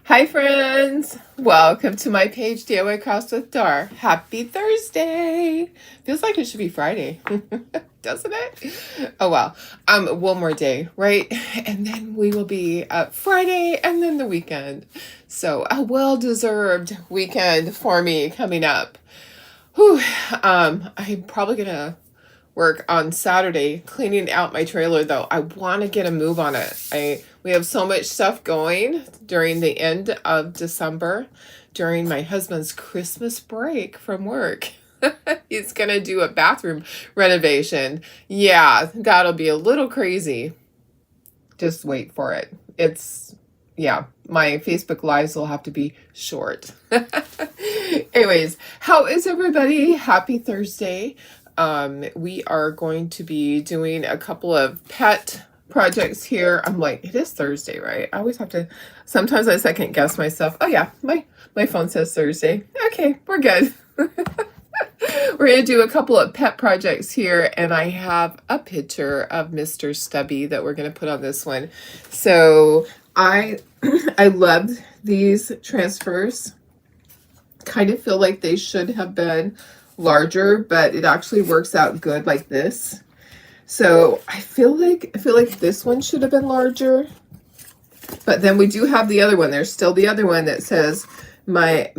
Hi friends! Welcome to my page DIY Crafts with Dar. Happy Thursday! Feels like it should be Friday, doesn't it? Oh well. One more day, right? And then we will be Friday and then the weekend. So a well-deserved weekend for me coming up. Whew. I'm probably gonna work on Saturday cleaning out my trailer though. I want to get a move on it. We have so much stuff going during the end of December, during my husband's Christmas break from work. He's going to do a bathroom renovation. Yeah, that'll be a little crazy. Just wait for it. Yeah, my Facebook Lives will have to be short. Anyways, how is everybody? Happy Thursday. We are going to be doing a couple of pet projects here. I'm like, it is Thursday, right? I always have to, sometimes I second guess myself. Oh yeah, my phone says Thursday. Okay, we're good. We're going to do a couple of pet projects here, and I have a picture of Mr. Stubby that we're going to put on this one. So I love these transfers. Kind of feel like they should have been larger, but it actually works out good like this. So I feel like this one should have been larger. But then we do have the other one. There's still the other one that says my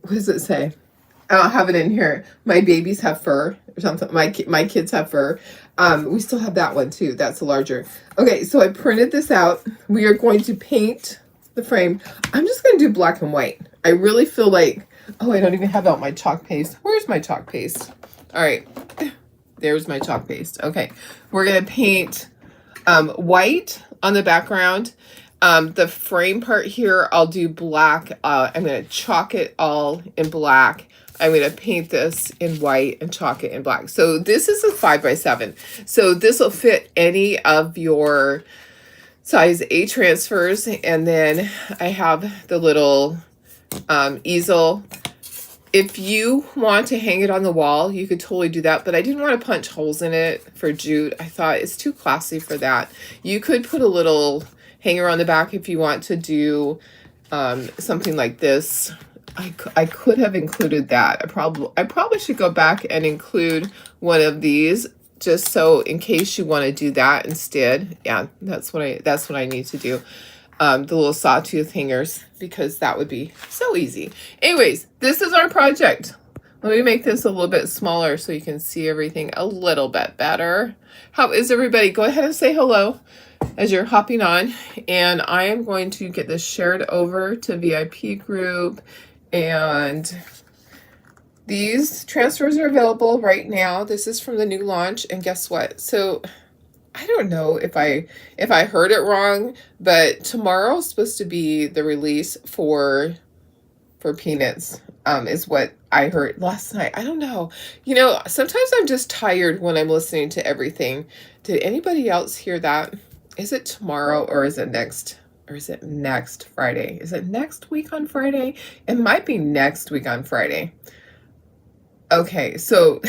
what does it say? I don't have it in here. My babies have fur or something. My kids have fur. We still have that one too. That's larger. Okay, so I printed this out. We are going to paint the frame. I'm just going to do black and white. I really feel like, oh, I don't even have out my chalk paste. Where's my chalk paste? All right, there's my chalk paste. Okay, we're going to paint white on the background. The frame part here, I'll do black. I'm going to chalk it all in black. I'm going to paint this in white and chalk it in black. So this is a 5x7. So this will fit any of your size A transfers. And then I have the little easel. If you want to hang it on the wall, you could totally do that. But I didn't want to punch holes in it for jute. I thought it's too classy for that. You could put a little hanger on the back if you want to do something like this. I could have included that. I probably should go back and include one of these just so in case you want to do that instead. Yeah, that's what I need to do. The little sawtooth hangers, because that would be so easy. Anyways, this is our project. Let me make this a little bit smaller so you can see everything a little bit better. How is everybody? Go ahead and say hello as you're hopping on. And I am going to get this shared over to VIP group. And these transfers are available right now. This is from the new launch. And guess what? So I don't know if I heard it wrong, but tomorrow's supposed to be the release for Peanuts, is what I heard last night. I don't know. You know, sometimes I'm just tired when I'm listening to everything. Did anybody else hear that? Is it tomorrow or is it next Friday? Is it next week on Friday? It might be next week on Friday. Okay, so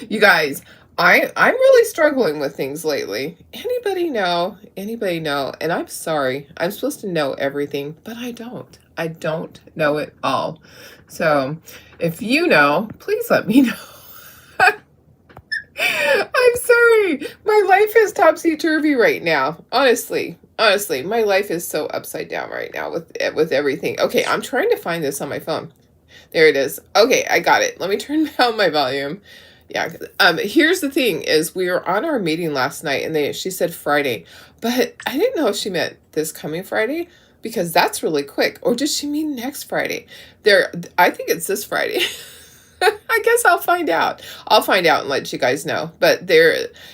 you guys, I'm really struggling with things lately. Anybody know? Anybody know? And I'm sorry. I'm supposed to know everything, but I don't. I don't know it all. So if you know, please let me know. I'm sorry. My life is topsy-turvy right now. Honestly, my life is so upside down right now with everything. Okay, I'm trying to find this on my phone. There it is. Okay, I got it. Let me turn down my volume. Yeah. Here's the thing is we were on our meeting last night and she said Friday, but I didn't know if she meant this coming Friday because that's really quick. Or does she mean next Friday? I think it's this Friday. I guess I'll find out. I'll find out and let you guys know. But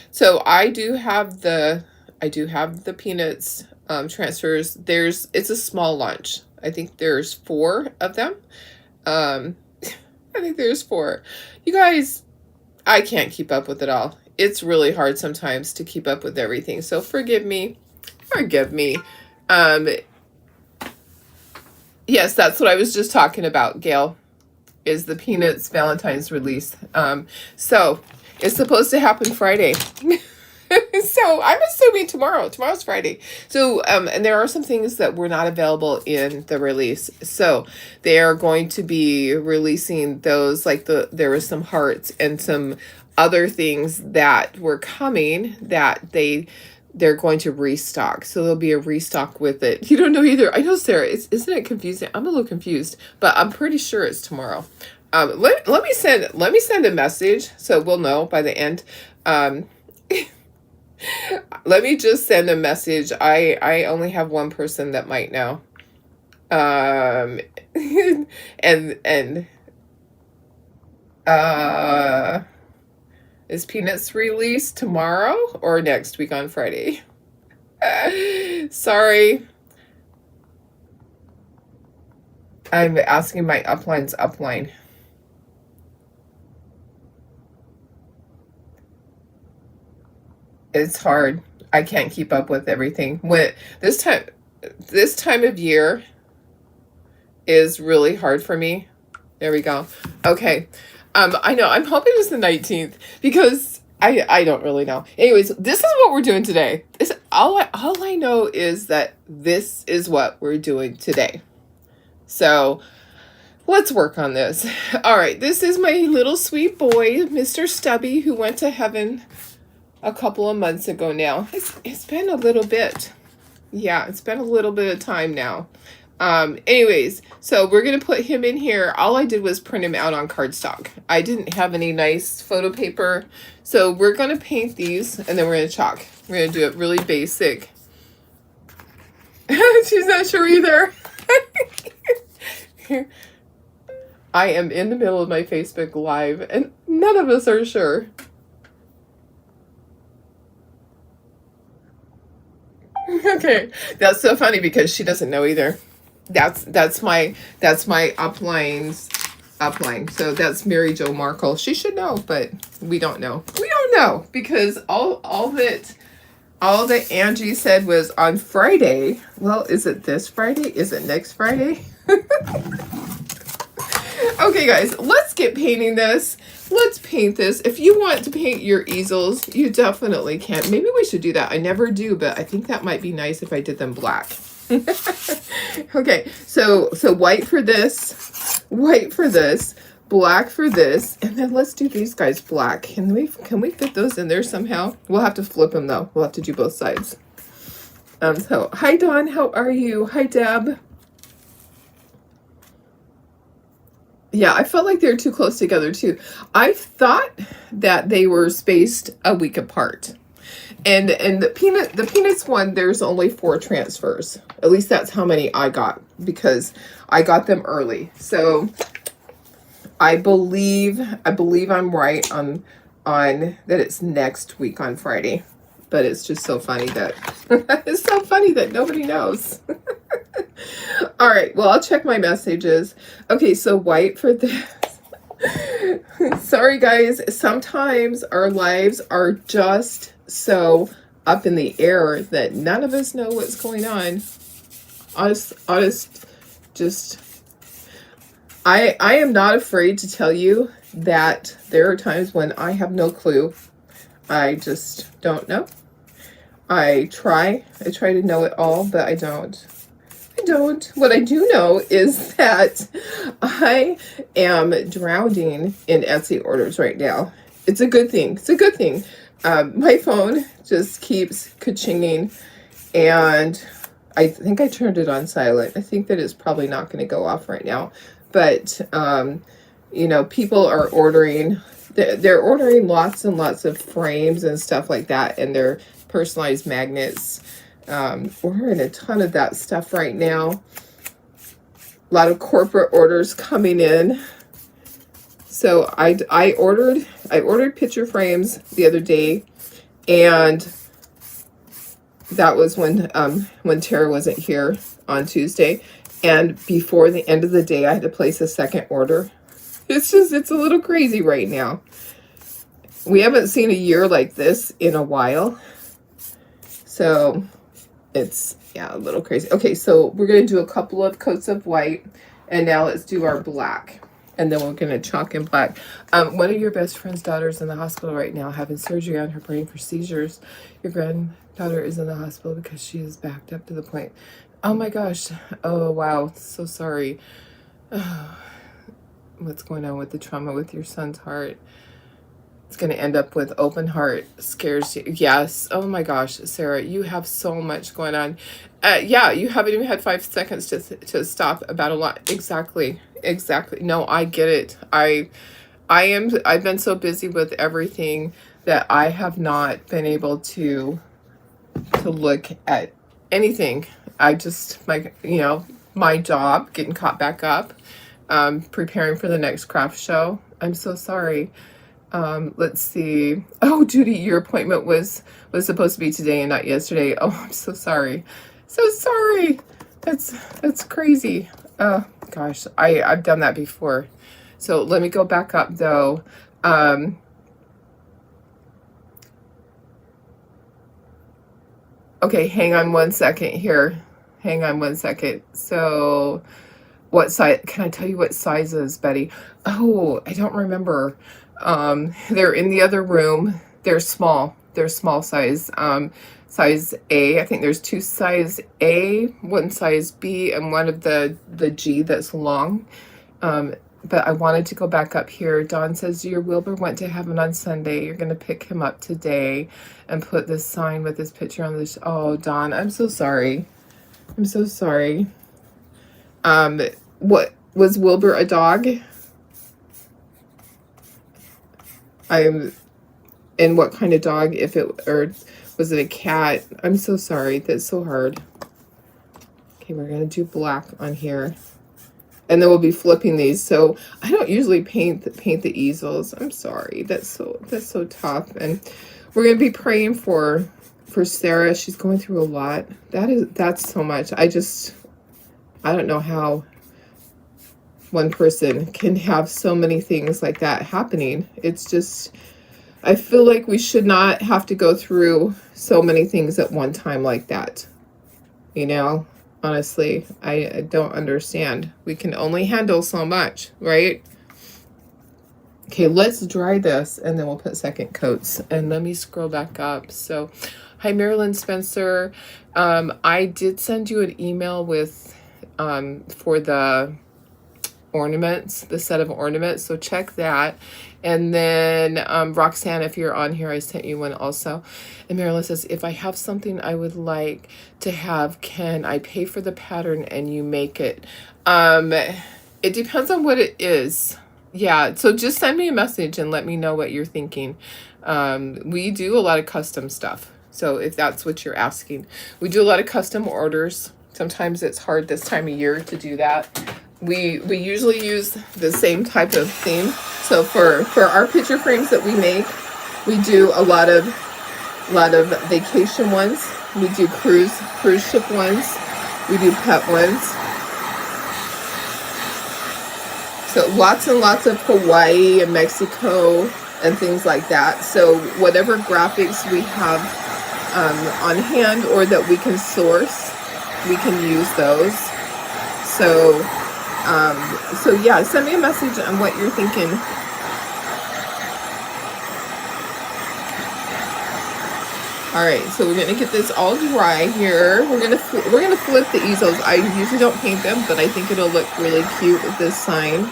so I do have the Peanuts transfers. It's a small launch. I think there's 4 of them. I think there's 4. You guys, I can't keep up with it all. It's really hard sometimes to keep up with everything. So forgive me. Yes, that's what I was just talking about, Gail, is the Peanuts Valentine's release. So it's supposed to happen Friday. So So I'm assuming tomorrow. Tomorrow's Friday. So, and there are some things that were not available in the release. So they are going to be releasing those, like there was some hearts and some other things that were coming that they're going to restock. So there'll be a restock with it. You don't know either. I know, Sarah, isn't it confusing? I'm a little confused, but I'm pretty sure it's tomorrow. Let me send a message so we'll know by the end. Let me just send a message. I only have one person that might know. And is Peanuts released tomorrow or next week on Friday? Sorry. I'm asking my upline's upline. It's hard. I can't keep up with everything. When this time of year is really hard for me. There we go. Okay. I know. I'm hoping it's the 19th because I don't really know. Anyways, this is what we're doing today. All I know is that this is what we're doing today. So let's work on this. All right. This is my little sweet boy, Mr. Stubby, who went to heaven a couple of months ago now. It's been a little bit. Yeah, it's been a little bit of time now. Anyways, so we're going to put him in here. All I did was print him out on cardstock. I didn't have any nice photo paper. So we're going to paint these and then we're going to chalk. We're going to do it really basic. She's not sure either. I am in the middle of my Facebook Live and none of us are sure. Okay, that's so funny because she doesn't know either. That's my upline's upline. So that's Mary Jo Markle. She should know, but we don't know. We don't know because all that Angie said was on Friday. Well, is it this Friday? Is it next Friday? Okay, guys, let's get painting this. Let's paint this. If you want to paint your easels, you definitely can. Maybe we should do that. I never do, but I think that might be nice if I did them black. Okay, so white for this, black for this, and then let's do these guys black. Can we fit those in there somehow? We'll have to flip them though. We'll have to do both sides. So hi Dawn, how are you? Hi Deb. Yeah, I felt like they were too close together too. I thought that they were spaced a week apart. And the Peanuts one, there's only 4 transfers. At least that's how many I got because I got them early. So I believe I'm right on that it's next week on Friday. But it's just so funny that it's so funny that nobody knows. All right, well, I'll check my messages. Okay, so white for this. Sorry, guys. Sometimes our lives are just so up in the air that none of us know what's going on. I am not afraid to tell you that there are times when I have no clue. I just don't know. I try to know it all, but I don't. What I do know is that I am drowning in Etsy orders right now. It's a good thing. My phone just keeps ka-chinging, and I think I turned it on silent. I think that it's probably not going to go off right now. But, you know, people are ordering. They're ordering lots and lots of frames and stuff like that, and they're personalized magnets. We're in a ton of that stuff right now. A lot of corporate orders coming in. So I ordered picture frames the other day, and that was when Tara wasn't here on Tuesday, and before the end of the day I had to place a second order. It's a little crazy right now. We haven't seen a year like this in a while. So it's, yeah, a little crazy. Okay, so we're going to do a couple of coats of white, and now let's do our black. And then we're going to chalk in black. One of your best friend's daughters in the hospital right now, having surgery on her brain for seizures. Your granddaughter is in the hospital because she is backed up to the point. Oh my gosh. Oh, wow. So sorry. What's going on with the trauma with your son's heart? It's going to end up with open heart. Scares you. Yes. Oh my gosh, Sarah, you have so much going on. Yeah, you haven't even had 5 seconds to stop about a lot. Exactly. No, I get it. I've been so busy with everything that I have not been able to look at anything. I just, my job, getting caught back up, preparing for the next craft show. I'm so sorry. Let's see. Oh, Judy, your appointment was supposed to be today and not yesterday. Oh, I'm so sorry. So sorry. That's crazy. Oh gosh, I've done that before. So let me go back up though. Okay, hang on one second here. Hang on one second. So what size, can I tell you what sizes, Betty? Oh, I don't remember. They're in the other room. They're small. They're small size. Size A. I think there's 2 size A, 1 size B, and one of the G that's long. But I wanted to go back up here. Dawn says, your Wilbur went to heaven on Sunday. You're going to pick him up today and put this sign with his picture on this. Oh, Dawn, I'm so sorry. I'm so sorry. What was Wilbur, a dog? And what kind of dog? Or was it a cat? I'm so sorry. That's so hard. Okay, we're gonna do black on here, and then we'll be flipping these. So I don't usually paint the easels. I'm sorry. That's so tough. And we're gonna be praying for Sarah. She's going through a lot. That's so much. I don't know how one person can have so many things like that happening. It's just, I feel like we should not have to go through so many things at one time like that. Honestly, I don't understand. We can only handle so much, right? Okay, let's dry this and then we'll put second coats. And let me scroll back up. So, hi, Marilyn Spencer. I did send you an email with, for the ornaments, the set of ornaments, so check that. And then Roxanne, if you're on here, I sent you one also. And Marilyn says, if I have something I would like to have, can I pay for the pattern and you make it? It depends on what it is. Yeah, so just send me a message and let me know what you're thinking. We do a lot of custom stuff, so if that's what you're asking, we do a lot of custom orders. Sometimes it's hard this time of year to do that. We usually use the same type of theme. So for our picture frames that we make, we do a lot of vacation ones. We do cruise ship ones. We do pet ones. So lots and lots of Hawaii and Mexico and things like that. So whatever graphics we have on hand or that we can source, we can use those. So yeah, send me a message on what you're thinking. All right, so we're gonna get this all dry here. We're gonna flip the easels. I usually don't paint them, but I think it'll look really cute with this sign.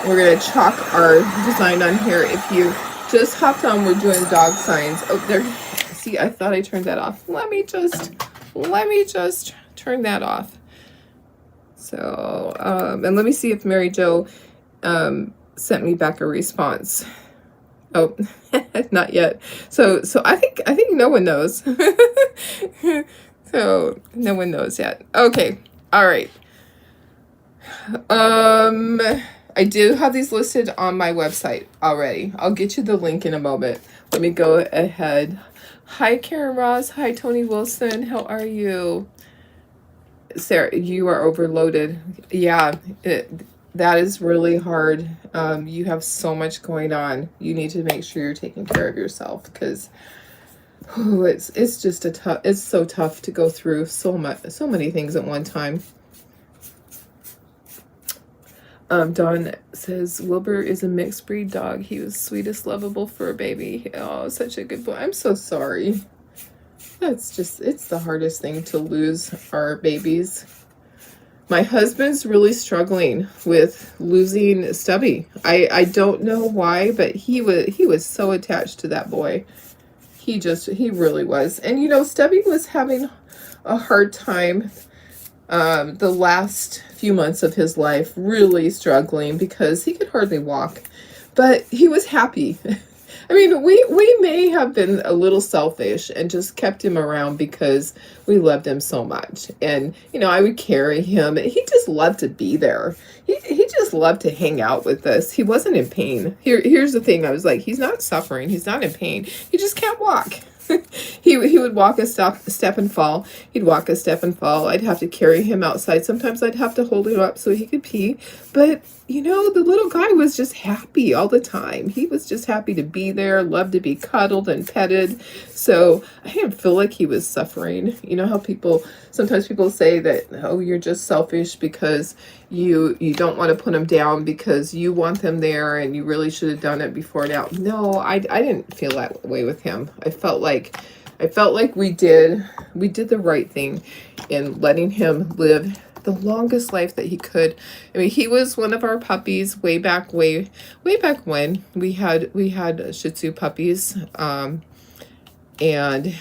We're gonna chalk our design on here. If you just hopped on, we're doing dog signs. Oh, there. See, I thought I turned that off. Let me just turn that off. So, and let me see if Mary Jo sent me back a response. Oh, not yet. So I think no one knows. So no one knows yet. Okay. All right. I do have these listed on my website already. I'll get you the link in a moment. Let me go ahead. Hi, Karen Ross. Hi, Tony Wilson. How are you? Sarah, you are overloaded. Yeah, that is really hard. You have so much going on. You need to make sure you're taking care of yourself, because it's just it's so tough to go through so many things at one time. Dawn says Wilbur is a mixed breed dog. He was sweetest, lovable for a baby. Oh, such a good boy. I'm so sorry. That's just, it's the hardest thing to lose our babies. My husband's really struggling with losing Stubby. I don't know why, but he was so attached to that boy. He really was. And you know, Stubby was having a hard time the last few months of his life, really struggling because he could hardly walk, but he was happy. I mean, we may have been a little selfish and just kept him around because we loved him so much. And, you know, I would carry him. He just loved to be there. He just loved to hang out with us. He wasn't in pain. Here's the thing. I was like, he's not suffering. He's not in pain. He just can't walk. He would walk a step and fall. He'd walk a step and fall. I'd have to carry him outside. Sometimes I'd have to hold him up so he could pee. But, you know, the little guy was just happy all the time. He was just happy to be there, loved to be cuddled and petted. So I didn't feel like he was suffering. You know how sometimes people say that, oh, you're just selfish because you don't want to put them down because you want them there and you really should have done it before now. No, I didn't feel that way with him. I felt like we did the right thing in letting him live the longest life that he could. I mean, he was one of our puppies way back when we had Shih Tzu puppies, and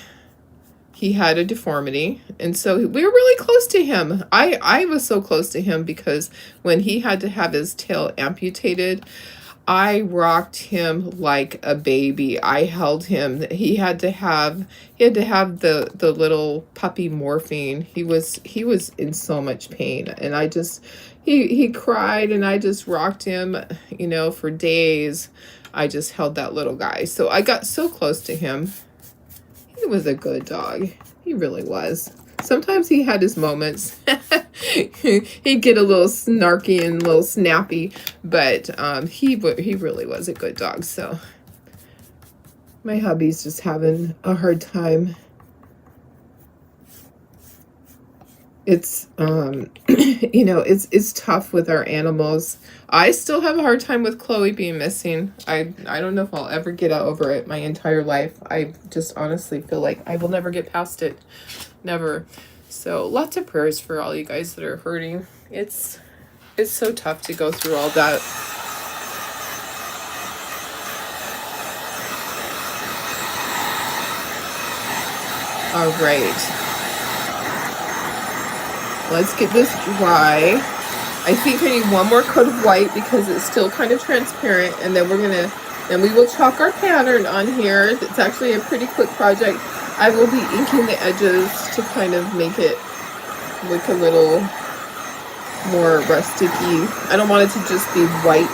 he had a deformity, and so we were really close to him. I was so close to him because when he had to have his tail amputated, I rocked him like a baby. I held him. He had to have the little puppy morphine. He was in so much pain, and he cried, and I just rocked him, you know, for days. I just held that little guy. So I got so close to him. He was a good dog. He really was. Sometimes he had his moments. He'd get a little snarky and a little snappy, but he really was a good dog. So my hubby's just having a hard time. It's you know, it's tough with our animals. I still have a hard time with Chloe being missing. I don't know if I'll ever get over it my entire life. I just honestly feel like I will never get past it. Never. So lots of prayers for all you guys that are hurting. It's so tough to go through all that. All right. Let's get this dry. I think I need one more coat of white because it's still kind of transparent, and then we will chalk our pattern on here. It's actually a pretty quick project. I will be inking the edges to kind of make it look a little more rusticy. I don't want it to just be white.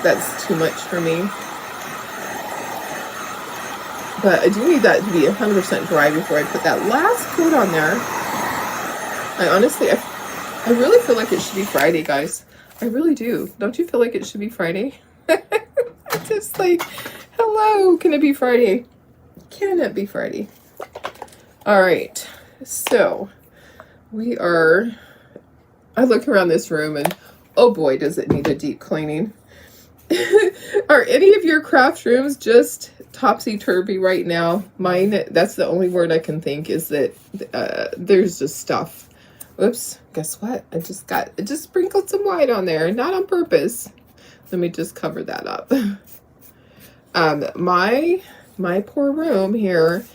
That's too much for me. But I do need that to be 100% dry before I put that last coat on there. I really feel like it should be Friday, guys. I really do. Don't you feel like it should be Friday? Just like, hello, can it be Friday? Can it be Friday? All right, so I look around this room and oh boy, does it need a deep cleaning. Are any of your craft rooms just topsy-turvy right now? Mine, that's the only word I can think, is that there's just stuff. Oops, guess what? I just sprinkled some white on there, not on purpose. Let me just cover that up. My poor room here.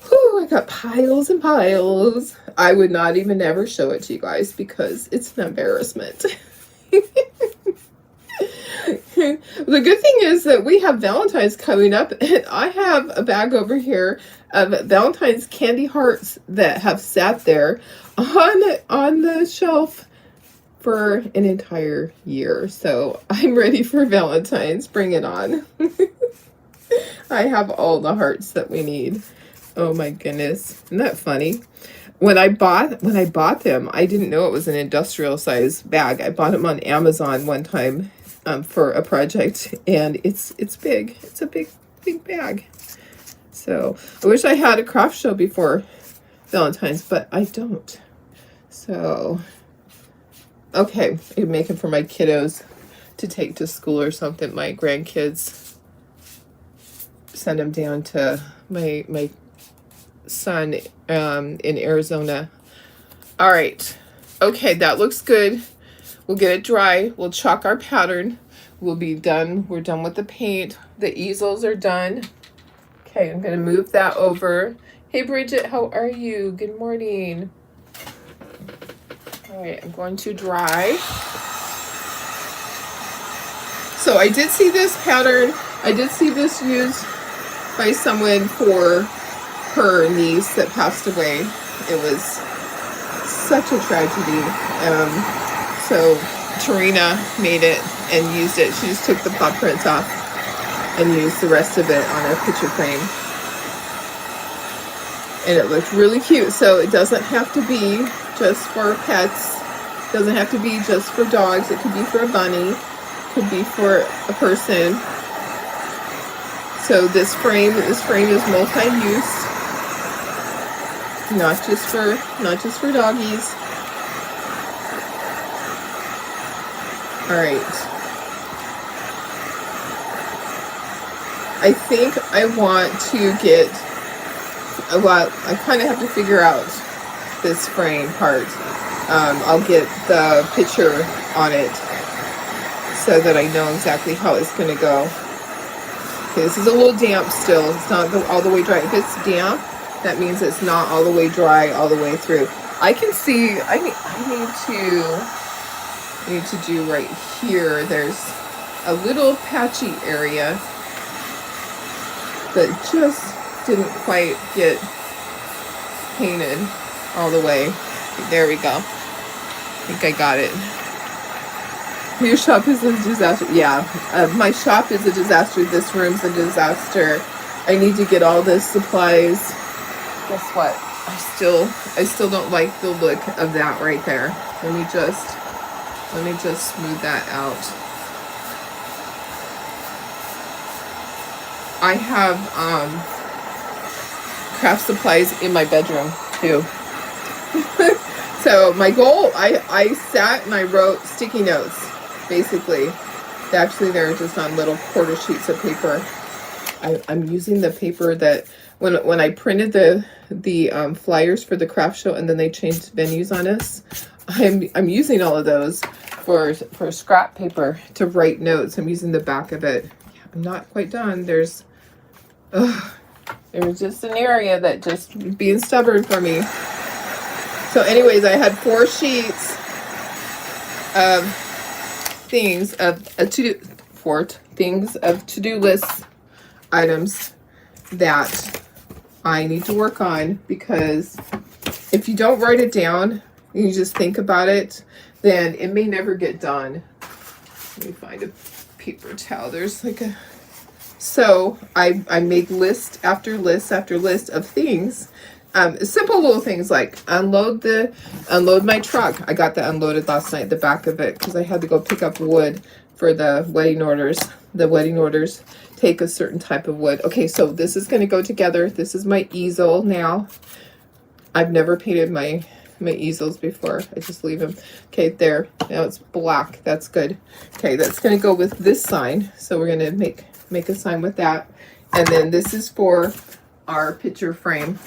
Whew, I got piles and piles. I would not even ever show it to you guys because it's an embarrassment. The good thing is that we have Valentine's coming up, and I have a bag over here of Valentine's candy hearts that have sat there on the shelf for an entire year. So I'm ready for Valentine's. Bring it on. I have all the hearts that we need. Oh my goodness. Isn't that funny? When I bought them, I didn't know it was an industrial size bag. I bought them on Amazon one time for a project, and it's big. It's a big bag. So I wish I had a craft show before Valentine's, but I don't. So Okay, I'm making for my kiddos to take to school or something. My grandkids, send them down to my son in Arizona. All right. Okay, that looks good. We'll get it dry. We'll chalk our pattern. We'll be done. We're done with the paint. The easels are done. Okay, I'm going to move that over. Hey, Bridget, how are you? Good morning. All right, I'm going to dry. So I did see this pattern. I did see this used by someone for her niece that passed away. It was such a tragedy. So Tarina made it and used it. She just took the paw prints off and used the rest of it on her picture frame. And it looked really cute. So it doesn't have to be just for pets. It doesn't have to be just for dogs. It could be for a bunny. It could be for a person. So this frame is multi-use. Not just for doggies. All right. I think I want to get, well, I kind of have to figure out this frame part. I'll get the picture on it so that I know exactly how it's going to go. Okay, this is a little damp still. It's not all the way dry. If it's damp, that means it's not all the way dry all the way through. I can see, I need to do right here. There's a little patchy area that just didn't quite get painted all the way. There we go. I think I got it. Your shop is a disaster. Yeah, my shop is a disaster. This room's a disaster. I need to get all the supplies. Guess what? I still don't like the look of that right there. Let me just smooth that out. I have craft supplies in my bedroom too. So my goal, I sat and I wrote sticky notes, basically. Actually, they're just on little quarter sheets of paper. I'm using the paper that when I printed the flyers for the craft show and then they changed venues on us. I'm using all of those for scrap paper to write notes. I'm using the back of it. I'm not quite done. There's just an area that just being stubborn for me. So anyways, I had 4 sheets of things to-do list items that I need to work on, because if you don't write it down, you just think about it, then it may never get done. Let me find a paper towel. There's like a, so I make list after list after list of things. Simple little things like unload my truck. I got that unloaded last night, the back of it, because I had to go pick up wood for the wedding orders. The wedding orders take a certain type of wood. Okay, so this is going to go together. This is my easel now. I've never painted my easels before. I just leave them. Okay, there. Now it's black. That's good. Okay, that's going to go with this sign. So we're going to make a sign with that. And then this is for our picture frame.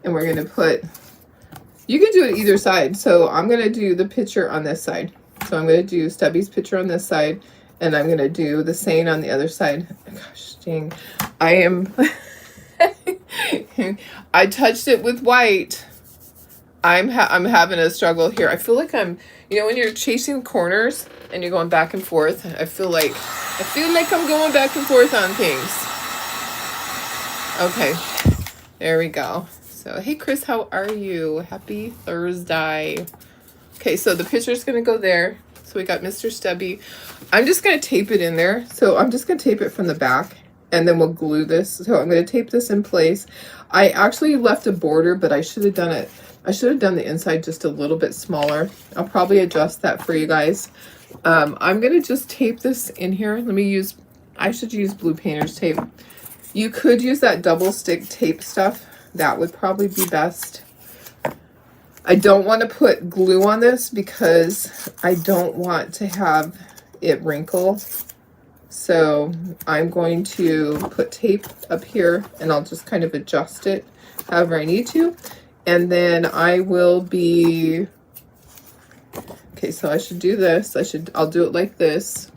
And we're going to put, you can do it either side. So I'm going to do the picture on this side. So I'm going to do Stubby's picture on this side. And I'm going to do the saying on the other side. Gosh, dang. I am, I touched it with white. I'm having a struggle here. I feel like I'm, when you're chasing corners and you're going back and forth, I feel like I'm going back and forth on things. Okay, there we go. So, hey Chris, how are you? Happy Thursday. Okay, so the picture's gonna go there. So we got Mr. Stubby. I'm just gonna tape it in there. So I'm just gonna tape it from the back and then we'll glue this. So I'm gonna tape this in place. I actually left a border, but I should have done it. I should have done the inside just a little bit smaller. I'll probably adjust that for you guys. I'm gonna just tape this in here. I should use blue painter's tape. You could use that double stick tape stuff. That would probably be best. I don't want to put glue on this because I don't want to have it wrinkle. So I'm going to put tape up here and I'll just kind of adjust it however I need to. And then I will be, okay, so I should do this. I'll do it like this.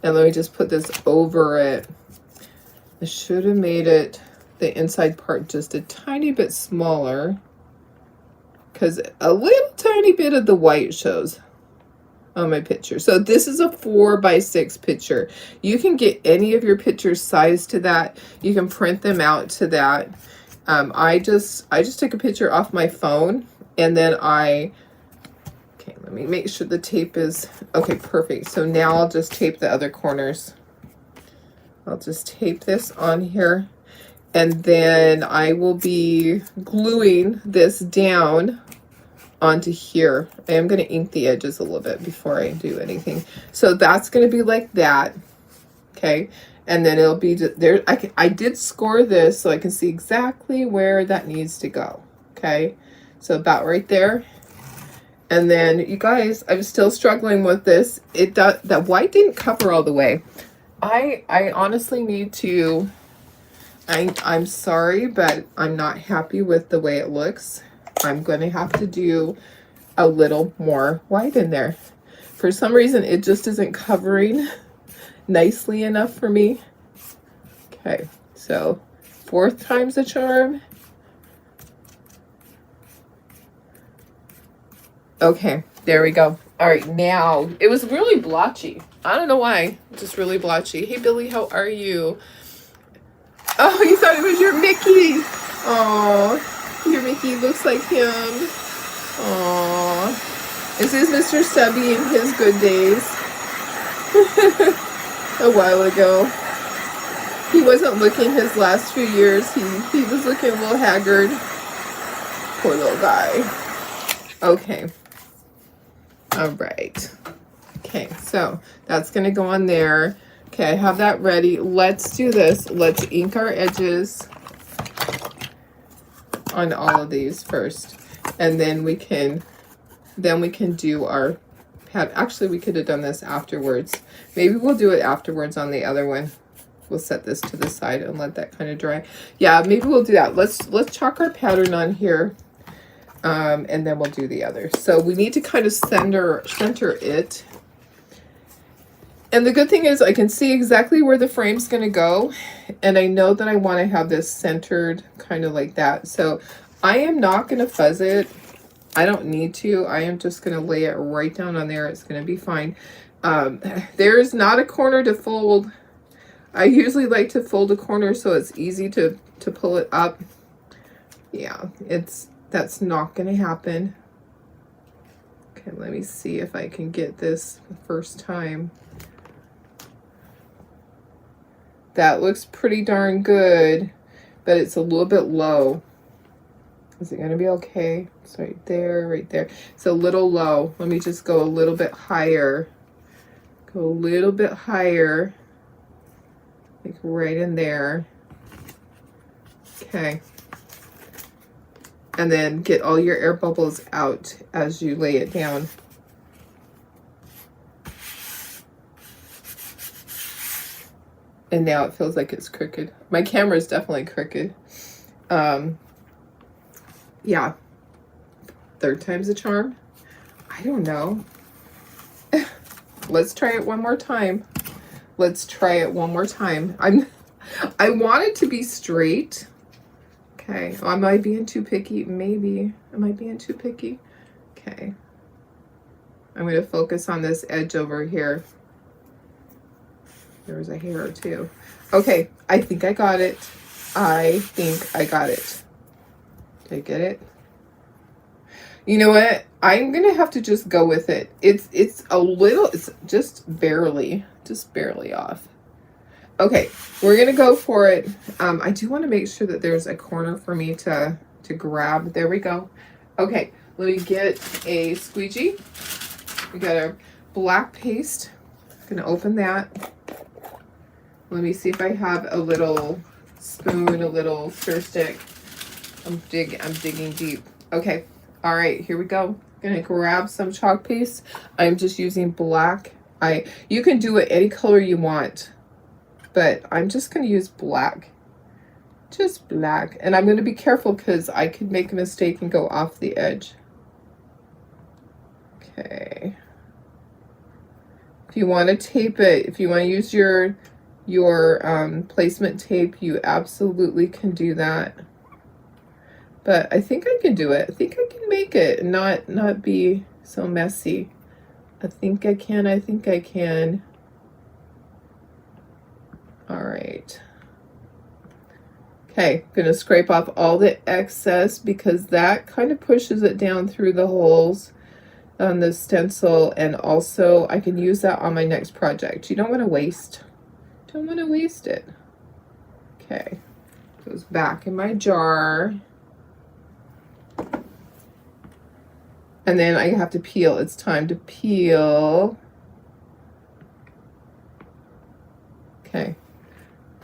And let me just put this over it. I should have made it, the inside part, just a tiny bit smaller, because a little tiny bit of the white shows on my picture. So this is a 4x6 picture. You can get any of your pictures sized to that. You can print them out to that. I just took a picture off my phone, and then okay, let me make sure the tape is, okay, perfect. So now I'll just tape the other corners. I'll just tape this on here, and then I will be gluing this down onto here. I am going to ink the edges a little bit before I do anything. So that's going to be like that. Okay. And then it'll be there. I did score this so I can see exactly where that needs to go. Okay. So about right there. And then you guys, I'm still struggling with this. That white didn't cover all the way. I honestly need to, I'm sorry, but I'm not happy with the way it looks. I'm going to have to do a little more white in there. For some reason, it just isn't covering nicely enough for me. Okay, so 4th time's the charm. Okay, there we go. All right, now, it was really blotchy. I don't know why, just really blotchy. Hey, Billy, how are you? Oh, you thought it was your Mickey. Oh. Your Mickey looks like him. Aww. This is Mr. Stubby in his good days. A while ago. He wasn't looking his last few years. He was looking a little haggard. Poor little guy. Okay. All right. Okay, so that's going to go on there. Okay, I have that ready. Let's do this. Let's ink our edges on all of these first, and then we can do our pad. Actually, we could have done this afterwards. Maybe we'll do it afterwards on the other one. We'll set this to the side and let that kind of dry. Yeah, maybe we'll do that. Let's chalk our pattern on here, and then we'll do the other. So we need to kind of center it. And the good thing is I can see exactly where the frame's going to go. And I know that I want to have this centered kind of like that. So I am not going to fuzz it. I don't need to. I am just going to lay it right down on there. It's going to be fine. There's not a corner to fold. I usually like to fold a corner so it's easy to pull it up. Yeah, that's not going to happen. Okay, let me see if I can get this the first time. That looks pretty darn good, but it's a little bit low. Is it going to be okay? It's right there, right there. It's a little low. Let me just go a little bit higher. Go a little bit higher. Like right in there. Okay. And then get all your air bubbles out as you lay it down. And now it feels like it's crooked. My camera is definitely crooked. Yeah. 3rd time's a charm. I don't know. Let's try it one more time. Let's try it one more time. I want it to be straight. Okay. Oh, am I being too picky? Maybe. Am I being too picky? Okay. I'm going to focus on this edge over here. There was a hair or two. Okay, I think I got it. I think I got it. Did I get it? You know what? I'm gonna have to just go with it. It's just barely off. Okay, we're gonna go for it. I do want to make sure that there's a corner for me to grab. There we go. Okay, let me get a squeegee. We got a black paste. I'm gonna open that. Let me see if I have a little spoon, a little stir stick. I'm digging deep. Okay. All right, here we go. Gonna grab some chalk paste. I'm just using black. You can do it any color you want, but I'm just gonna use black. Just black. And I'm gonna be careful because I could make a mistake and go off the edge. Okay. If you want to tape it, if you want to use your placement tape, you absolutely can do that. But I think I can do it. I think I can make it and not be so messy. I think I can. I think I can. All right. Okay, I'm gonna scrape off all the excess because that kind of pushes it down through the holes on the stencil, and also I can use that on my next project. You don't want to waste. Don't want to waste it. Okay, goes back in my jar. And then I have to peel. It's time to peel. Okay.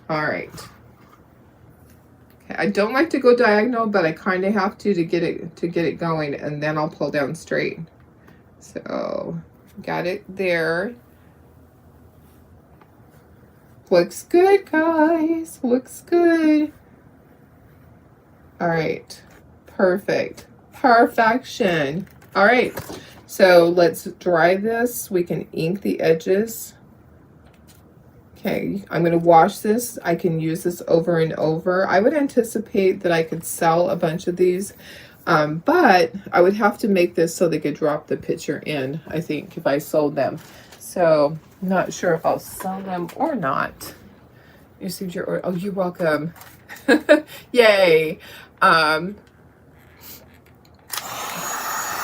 All right. Okay. I don't like to go diagonal, but I kind of have to get it going, and then I'll pull down straight. So, got it there. Looks good, guys. Looks good. All right. Perfect. Perfection. All right, so let's dry this. We can ink the edges. Okay, I'm gonna wash this. I can use this over and over. I would anticipate that I could sell a bunch of these, but I would have to make this so they could drop the picture in, I think, if I sold them. So, not sure if I'll sell them or not. You received your order. Oh, you're welcome. Yay.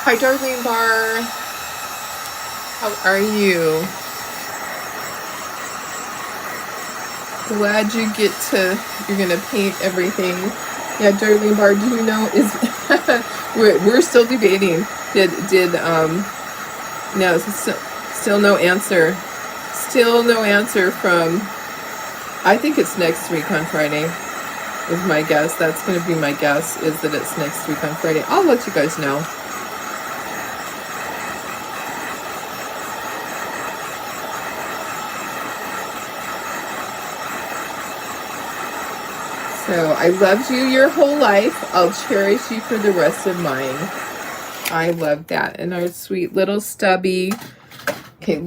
Hi, Darlene Bar. How are you? Glad you're gonna paint everything. Yeah, Darlene Bar, do you know, we're still debating. No, still no answer. Still no answer from, I think it's next week on Friday, is my guess. That's gonna be my guess, is that it's next week on Friday. I'll let you guys know. So I loved you your whole life. I'll cherish you for the rest of mine. I love that. And our sweet little stubby. Okay,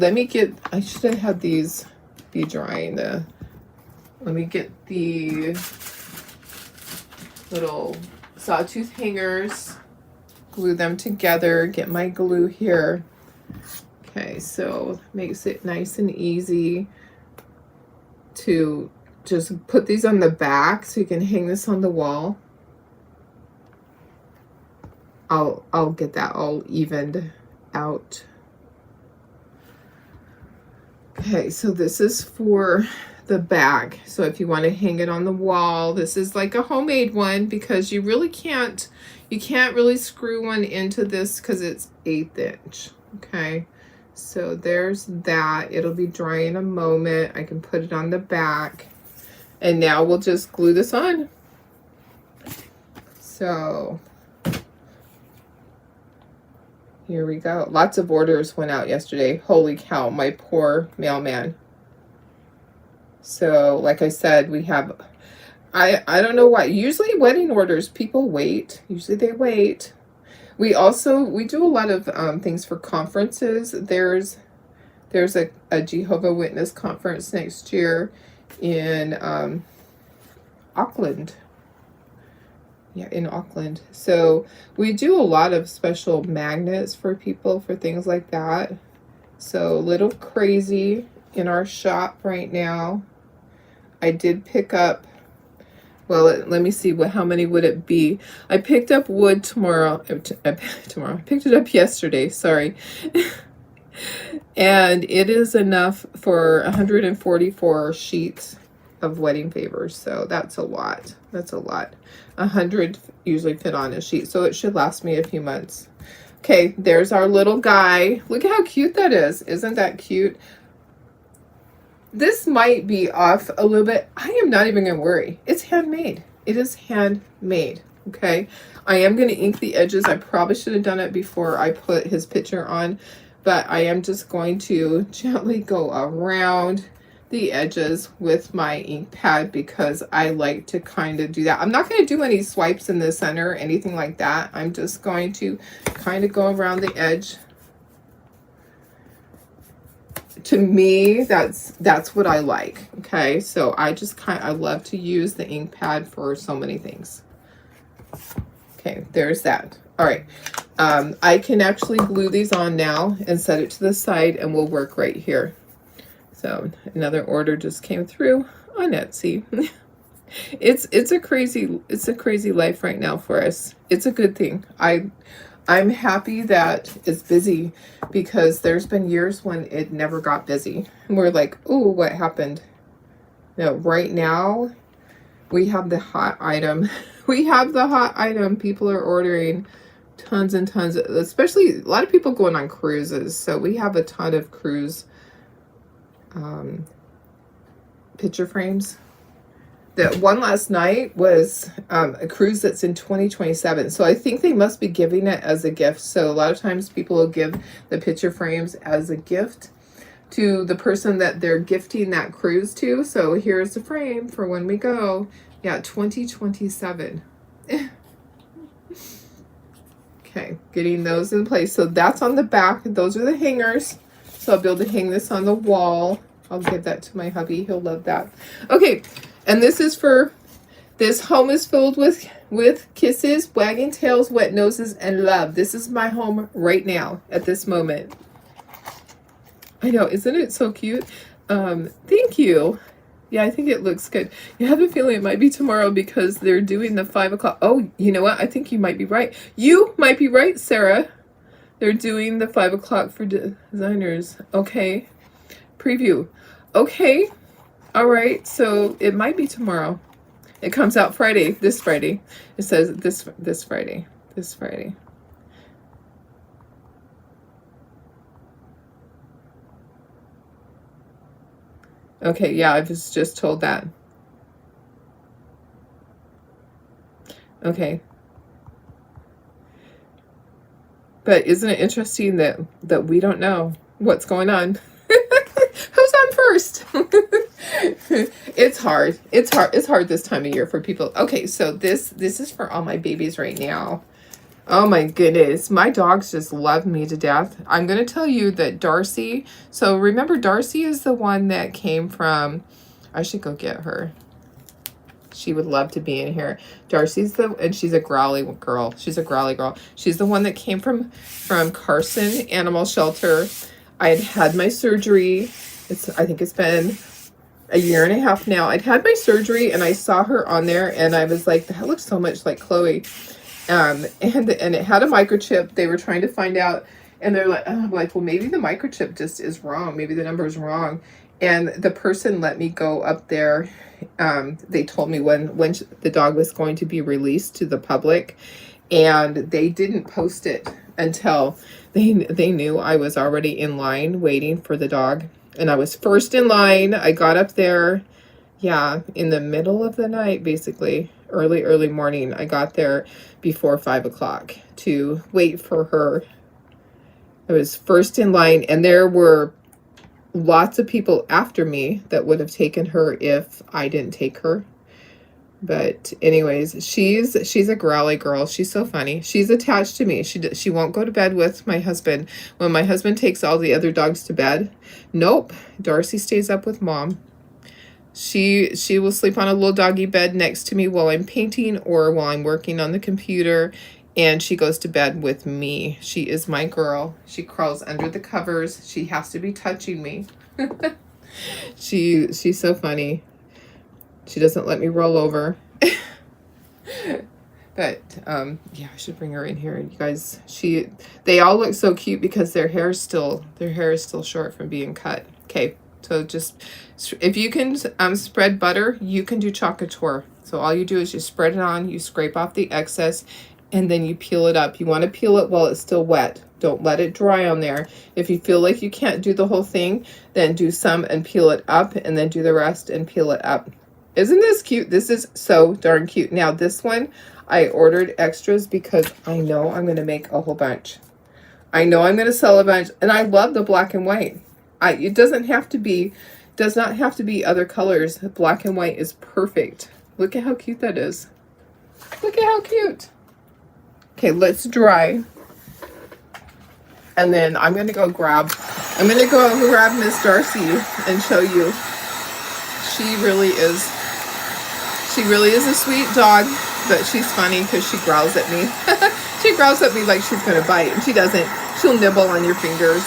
I should have had these be drying. Let me get the little sawtooth hangers, glue them together, get my glue here. Okay, so makes it nice and easy to just put these on the back so you can hang this on the wall. I'll get that all evened out. Okay, so this is for the back. So if you want to hang it on the wall, this is like a homemade one because you can't really screw one into this because it's 1/8 inch. Okay, so there's that. It'll be dry in a moment. I can put it on the back. And now we'll just glue this on. So here we go. Lots of orders went out yesterday. Holy cow, my poor mailman. So like I said, we have, I don't know why. Usually wedding orders, people wait. Usually they wait. We do a lot of things for conferences. There's a Jehovah's Witness conference next year in Auckland. Yeah, in Auckland. So we do a lot of special magnets for people for things like that. So a little crazy in our shop right now. I did pick up, well, let me see, how many would it be? I picked up wood tomorrow. I picked it up yesterday, sorry. And it is enough for 144 sheets of wedding favors. So that's a lot. That's a lot. 100 usually fit on a sheet. So it should last me a few months. Okay, there's our little guy. Look at how cute that is. Isn't that cute? This might be off a little bit. I am not even going to worry. It's handmade. It is handmade. Okay, I am going to ink the edges. I probably should have done it before I put his picture on, but I am just going to gently go around the edges with my ink pad because I like to kind of do that. I'm not going to do any swipes in the center or anything like that. I'm just going to kind of go around the edge. To me, that's what I like. Okay, so I love to use the ink pad for so many things. Okay, there's that. All right, I can actually glue these on now and set it to the side, and we'll work right here. So another order just came through on Etsy. It's a crazy life right now for us. It's a good thing. I'm happy that it's busy because there's been years when it never got busy. And we're like, oh, what happened? No, right now we have the hot item. We have the hot item. People are ordering tons and tons, especially a lot of people going on cruises. So we have a ton of cruise picture frames. The one last night was a cruise that's in 2027. So I think they must be giving it as a gift. So a lot of times people will give the picture frames as a gift to the person that they're gifting that cruise to. So here's the frame for when we go. Yeah, 2027. Okay, getting those in place. So that's on the back. Those are the hangers. So I'll be able to hang this on the wall. I'll give that to my hubby. He'll love that. Okay, and this is for, this home is filled with kisses, wagging tails, wet noses, and love. This is my home right now at this moment. I know, isn't it so cute? Thank you. Yeah, I think it looks good. You have a feeling it might be tomorrow because they're doing the 5 o'clock. Oh, you know what? I think you might be right. You might be right, Sarah. They're doing the 5 o'clock for designers. Okay. Preview. Okay. All right. So it might be tomorrow. It comes out Friday. This Friday. It says this Friday. This Friday. Okay, yeah, I was just told that. Okay. But isn't it interesting that we don't know what's going on? Who's on first? It's hard. It's hard this time of year for people. Okay, so this is for all my babies right now. Oh my goodness, my dogs just love me to death. I'm going to tell you that Darcy, so remember Darcy is the one that came from, I should go get her. She would love to be in here. Darcy's and she's a growly girl. She's a growly girl. She's the one that came from Carson Animal Shelter. I had my surgery. I think it's been a year and a half now. I'd had my surgery and I saw her on there and I was like, that looks so much like Chloe. And it had a microchip. They were trying to find out, and they're like, oh, well, maybe the microchip just is wrong. Maybe the number is wrong. And the person let me go up there. They told me when the dog was going to be released to the public, and they didn't post it until they knew I was already in line waiting for the dog. And I was first in line. I got up there, yeah, in the middle of the night, basically. Early morning. I got there before 5 o'clock to wait for her. I was first in line, and there were lots of people after me that would have taken her if I didn't take her. But anyways, she's a growly girl. She's so funny. She's attached to me. She won't go to bed with my husband. When my husband takes all the other dogs to bed, nope, Darcy stays up with mom. She will sleep on a little doggy bed next to me while I'm painting or while I'm working on the computer, and she goes to bed with me. She is my girl. She crawls under the covers. She has to be touching me. She's so funny. She doesn't let me roll over. But yeah, I should bring her in here. You guys, they all look so cute because their hair is still short from being cut. Okay. So just, if you can spread butter, you can do chocolate. So all you do is you spread it on, you scrape off the excess, and then you peel it up. You want to peel it while it's still wet. Don't let it dry on there. If you feel like you can't do the whole thing, then do some and peel it up, and then do the rest and peel it up. Isn't this cute? This is so darn cute. Now this one, I ordered extras because I know I'm going to make a whole bunch. I know I'm going to sell a bunch, and I love the black and white. It does not have to be other colors. Black and white is perfect. Look at how cute that is. Look at how cute. Okay, let's dry. And then I'm going to go grab Miss Darcy and show you. She really is a sweet dog, but she's funny because she growls at me. She growls at me like she's going to bite, and she doesn't. She'll nibble on your fingers,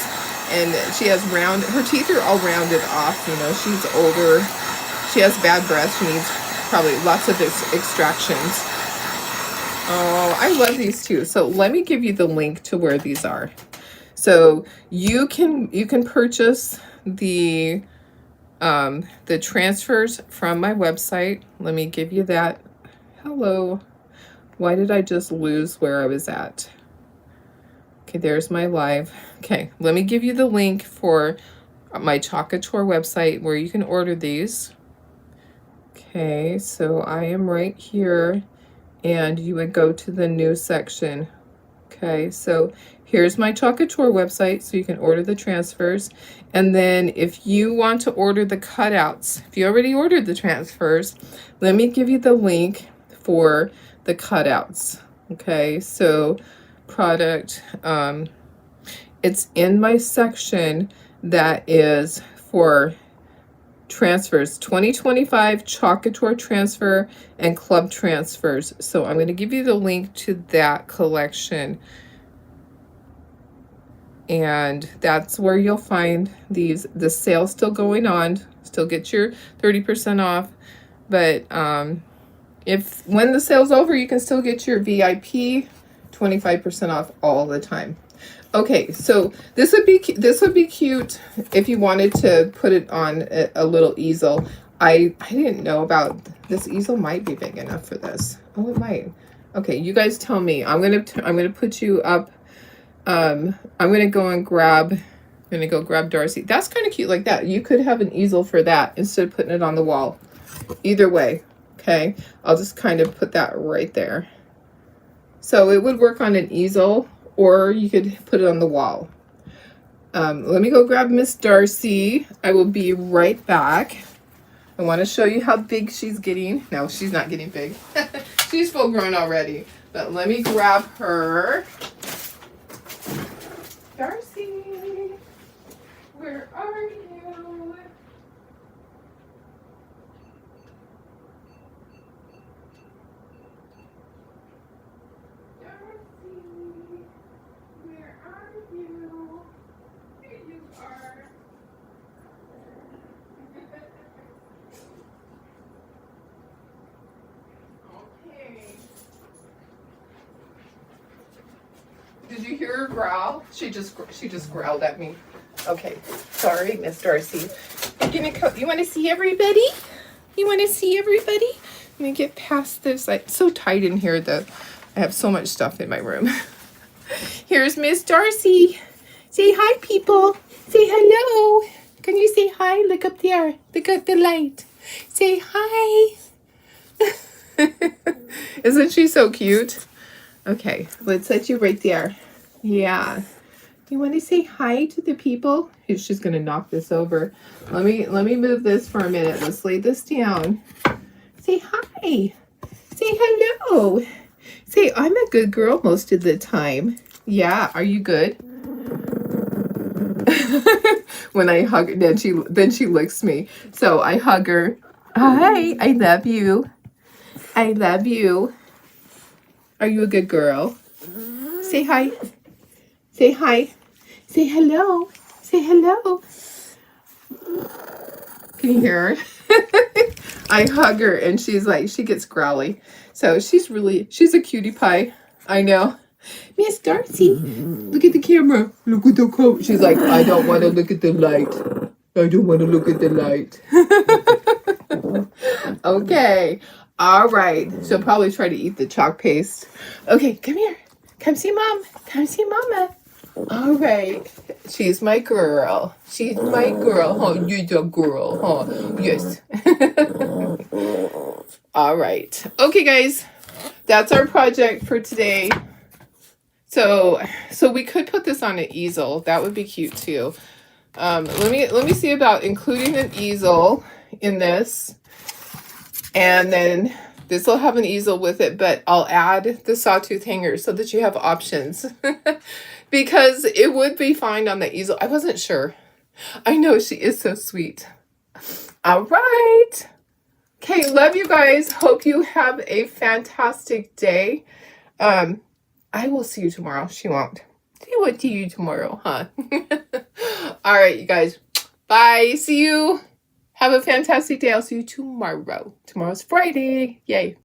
and she has her teeth are all rounded off, you know. She's older. She has bad breath. She needs probably lots of extractions. Oh, I love these too. So let me give you the link to where these are. So you can purchase the transfers from my website. Let me give you that. Hello. Why did I just lose where I was at? Okay, there's my live. Okay, let me give you the link for my Chalk Couture website where you can order these. Okay, so I am right here, and you would go to the new section. Okay, so here's my Chalk Couture website, so you can order the transfers. And then if you want to order the cutouts, if you already ordered the transfers, let me give you the link for the cutouts. Okay, so product, it's in my section that is for transfers, 2025 Chalk Couture transfer and club transfers. So I'm going to give you the link to that collection, and that's where you'll find these. The sale's still going on, still get your 30% off, but when the sale's over, you can still get your VIP 25% off all the time. Okay, so this would be cute if you wanted to put it on a little easel. I didn't know about this easel. Might be big enough for this. Oh, it might. Okay, you guys tell me. I'm gonna put you up. I'm gonna go grab Darcy. That's kind of cute like that. You could have an easel for that instead of putting it on the wall. Either way, okay. I'll just kind of put that right there. So it would work on an easel, or you could put it on the wall. Let me go grab Miss Darcy. I will be right back. I want to show you how big she's getting. No, she's not getting big. She's full grown already. But let me grab her. Darcy, where are you? Did you hear her growl? She just growled at me. Okay, sorry, Miss Darcy. You want to see everybody? You want to see everybody? Let me get past this. It's so tight in here that I have so much stuff in my room. Here's Miss Darcy. Say hi, people. Say hello. Can you say hi? Look up there. Look at the light. Say hi. Isn't she so cute? Okay, let's set you right there. Yeah. You want to say hi to the people? She's going to knock this over. Let me move this for a minute. Let's lay this down. Say hi. Say hello. Say, I'm a good girl most of the time. Yeah, are you good? When I hug her, then she licks me. So I hug her. Hi, I love you. I love you. Are you a good girl? Say hi. Say hi. Say hello. Say hello. Can you hear her? I hug her and she gets growly. So she's a cutie pie. I know. Miss Darcy, look at the camera. Look at the camera. She's like, I don't want to look at the light. I don't want to look at the light. Okay. All right. She'll probably try to eat the chalk paste. Okay, come here. Come see Mom. Come see Mama. All right. She's my girl. She's my girl. Oh, you're the girl. Oh, yes. All right. Okay, guys. That's our project for today. So we could put this on an easel. That would be cute too. Let me see about including an easel in this, and then this will have an easel with it, but I'll add the sawtooth hanger so that you have options. Because it would be fine on the easel. I wasn't sure. I know, she is so sweet. All right. Okay, love you guys. Hope you have a fantastic day. I will see you tomorrow. She won't. She will see you tomorrow, huh? All right, you guys. Bye. See you. Have a fantastic day. I'll see you tomorrow. Tomorrow's Friday. Yay.